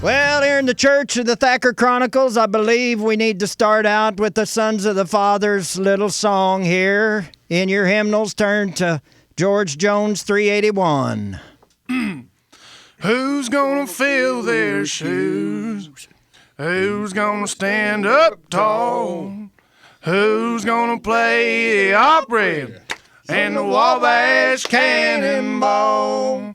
Well, here in the Church of the Thacker Chronicles, I believe we need to start out with the Sons of the Father's little song here. In your hymnals, turn to George Jones 381. Who's gonna fill their shoes? Who's gonna stand up tall? Who's gonna play the opera and the Wabash Cannonball?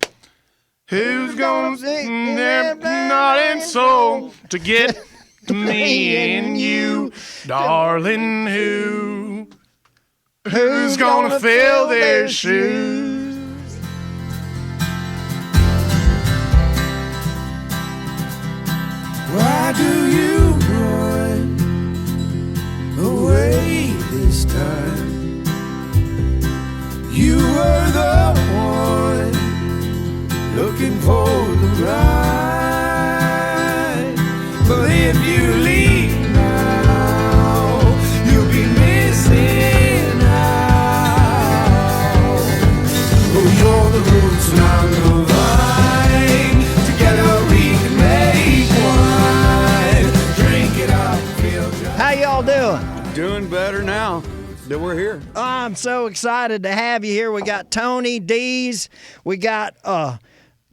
Who's gonna sing their heart and soul to get to me and you, darling? Who's gonna fill their shoes? Why do you run away this time? You were the one looking for the ride. But if you leave now, you'll be missing out. Oh, you're the roots and I'm the vine. Together we can make wine. Drink it up, feel just How y'all doing? Doing better now that we're here. I'm so excited to have you here. We got Tony, Dees, we got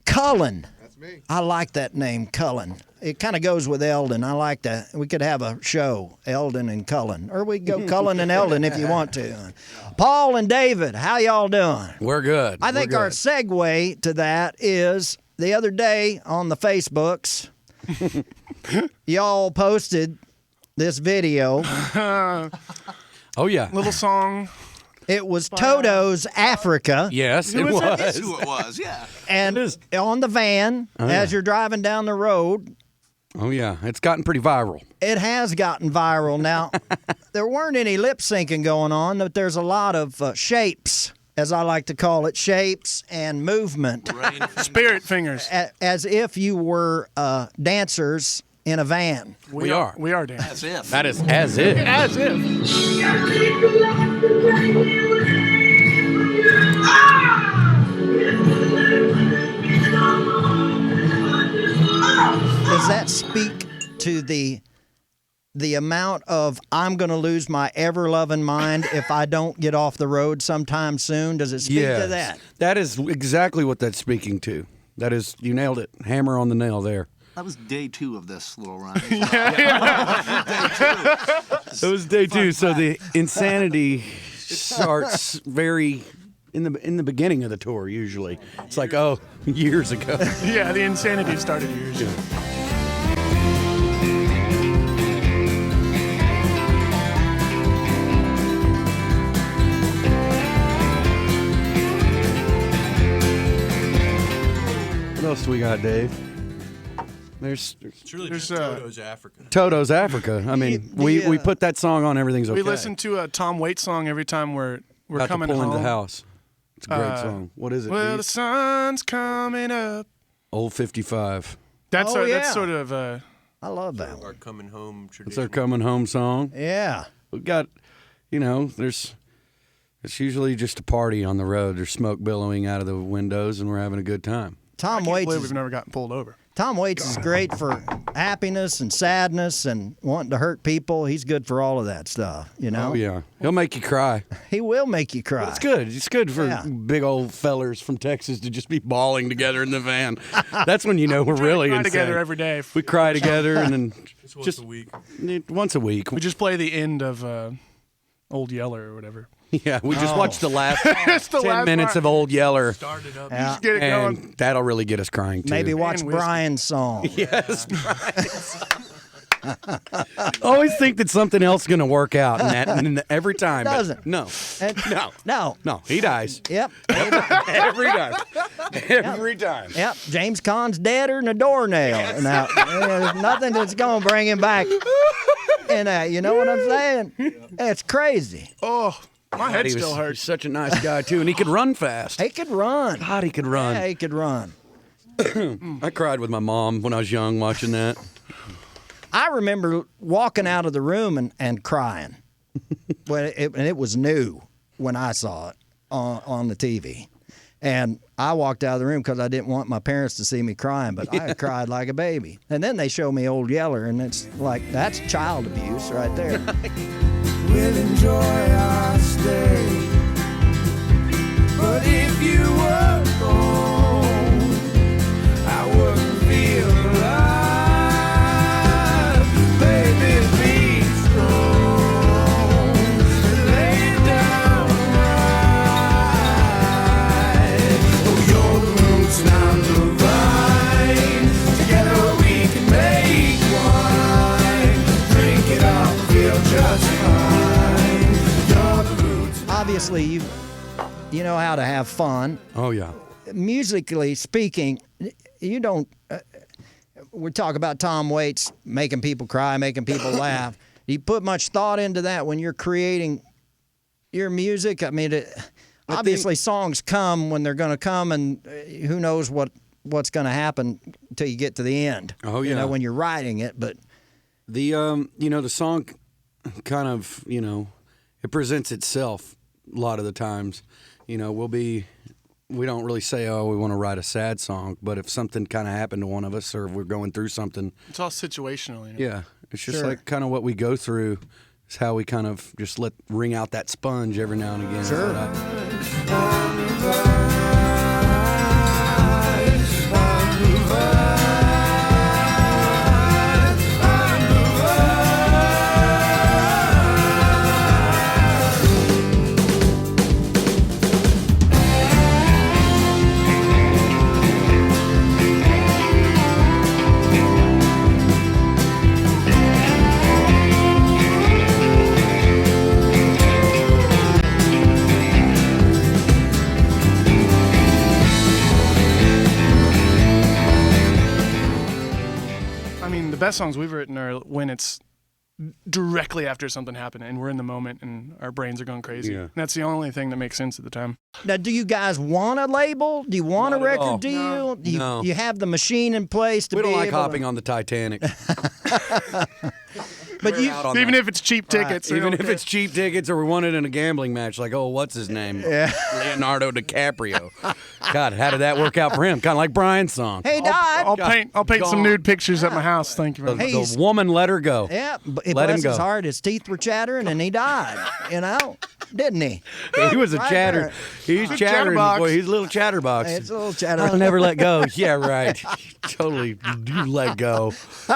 Cullen. That's me. I like that name, Cullen. It kind of goes with Eldon. I like that. We could have a show, Eldon and Cullen. Or we could go Cullen and Eldon if you want to. Paul and David, how y'all doing? We're good. I think our segue to that is the other day on the Facebooks, y'all posted this video. Oh, yeah. Little song. It was Toto's Africa. Yes, it was. That's who it was, yeah. And on the van, as you're driving down the road, Oh, yeah. It's gotten pretty viral. it has gotten viral. Now, there weren't any lip syncing going on, but there's a lot of shapes, as I like to call it, shapes and movement, Spirit fingers. as if you were dancers in a van. We are. We are dancing. As if. That is as if. As if. Does that speak to the amount of I'm going to lose my ever-loving mind if I don't get off the road sometime soon? Does it speak to that? That is exactly what that's speaking to. That is, you nailed it. Hammer on the nail there. That was day 2 of this little run. It was day 2, so the insanity starts very in the beginning of the tour. Usually, it's like years ago. Yeah, the insanity started years ago. What else do we got, Dave? There's Toto's Africa. Toto's Africa. I mean, we put that song on. Everything's okay. We listen to a Tom Waits song every time we're About coming to pull home. into the house. It's a great song. What is it? Well, Dave? the sun's coming up. Old 55. That's Oh, that's yeah. sort of I love that one. Our coming home tradition. It's our coming home song. Yeah. We've got, it's usually just a party on the road. There's smoke billowing out of the windows, and we're having a good time. Tom I can't Waits believe is we've never gotten pulled over. Tom Waits is great for happiness and sadness and wanting to hurt people. He's good for all of that stuff, you know? Oh, yeah. He'll make you cry. He will make you cry. It's good. It's good for Yeah. big old fellers from Texas to just be bawling together in the van. That's when you know we're really Cry insane. together every day. We cry together and then Just once a week. once a week. We just play the end of Old Yeller or whatever. Yeah, we just watch the last It's the 10 last minutes part. of Old Yeller. Started up. Yeah. Just get it going. And that'll really get us crying too. Maybe watch And whiskey. Brian's song. Yes, always think that something else is going to work out, and every time but Doesn't. No, And- no, No. he dies Yep. every time. Every time. Yep. James Caan's deader than a doornail. Now, there's nothing that's going to bring him back. And you know what I'm saying? It's crazy. Oh, my head still He's hurts. such a nice guy too, and he could run fast. He could run. God, he could run. Yeah, he could run. I cried with my mom when I was young watching that. I remember walking out of the room and crying. And it was new when I saw it on the TV. And I walked out of the room because I didn't want my parents to see me crying, but I cried like a baby. And then they show me Old Yeller, and it's like, that's child abuse right there. We'll enjoy our stay. But if you were gone, I wouldn't feel alive. Baby, be strong. Lay it down right. Oh, you're the roots and I'm the vine. Together we can make wine. Drink it up, feel just fine. You're the roots. Obviously, you know how to have fun. Oh, yeah. Musically speaking, you don't. We talk about Tom Waits making people cry, making people laugh. Do you put much thought into that when you're creating your music? I mean, obviously songs come when they're going to come, and who knows what's going to happen until you get to the end. Oh, yeah. You know, when you're writing it, but The the song kind of, it presents itself a lot of the times. We don't really say, oh, we want to write a sad song, but if something kind of happened to one of us or if we're going through something. It's all situational. Yeah, it's just Sure. like kind of what we go through is how we kind of just wring out that sponge every now and again. Sure. I mean, the best songs we've written are when it's directly after something happened and we're in the moment and our brains are going crazy. Yeah. And that's the only thing that makes sense at the time. now, do you guys want a label? Do you want a Not at all. record deal? Do you, No. you have the machine in place to We be don't like able hopping on the Titanic. But you, Out on Even that. if it's cheap tickets. we Even don't if care. it's cheap tickets or we won it in a gambling match, like, oh, what's his name? Yeah. Leonardo DiCaprio. God, how did that work out for him? Kind of like Brian's song. hey, died. I'll paint some gone. nude pictures at my house. Thank you very much. Hey, The woman let her go. Yeah, but Let him bless his go. heart, his teeth were chattering, and he died. Didn't he? He was a Right chatter. there. He's chattering. chatterbox. Boy, he's a little chatterbox. It's a little chatter. I'll never let go. Yeah, right. Totally. You let go.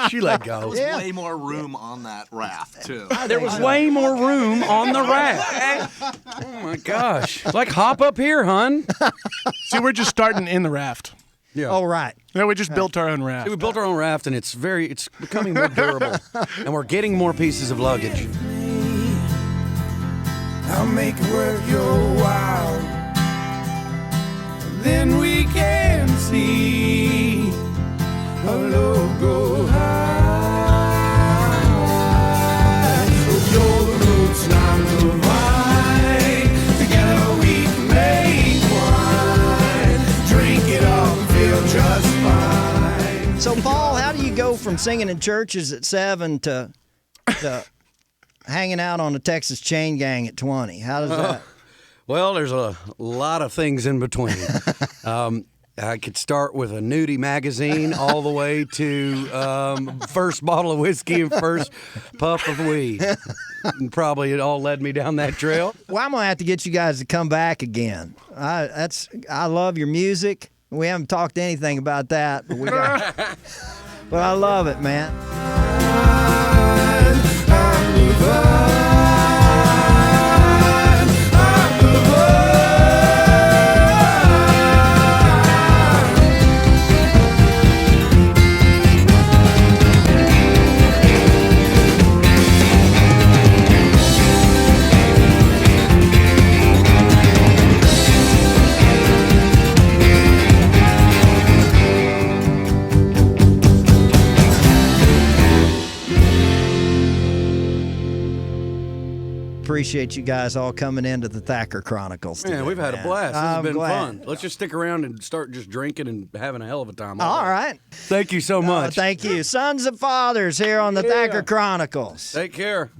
She let go. There's Yeah. way more room on that raft, too. There was way more room on the raft. Oh my gosh! Like hop up here, hun. See, we're just starting in the raft. Yeah. Oh, right. Yeah, we just built our own raft. We built our own raft, and it's becoming more durable, and we're getting more pieces of luggage. I'll make it worth your while. Then we can see a logo high. You're the roots and I'm the vine. Together we can make wine. Drink it all and feel just fine. So, Paul, how do you go from singing in churches at 7 to hanging out on the Texas Chain Gang at 20? How does that? Well, there's a lot of things in between. I could start with a nudie magazine all the way to first bottle of whiskey and first puff of weed. And probably it all led me down that trail. Well, I'm gonna have to get you guys to come back again. I love your music. We haven't talked anything about that, but but I love it, man. Appreciate you guys all coming into the Thacker Chronicles. Man, today, we've had a man. blast. This I'm has been glad. fun. Let's just stick around and start just drinking and having a hell of a time. All right. Thank you so much. Thank you. Sons and Fathers here on the Thacker Chronicles. Take care.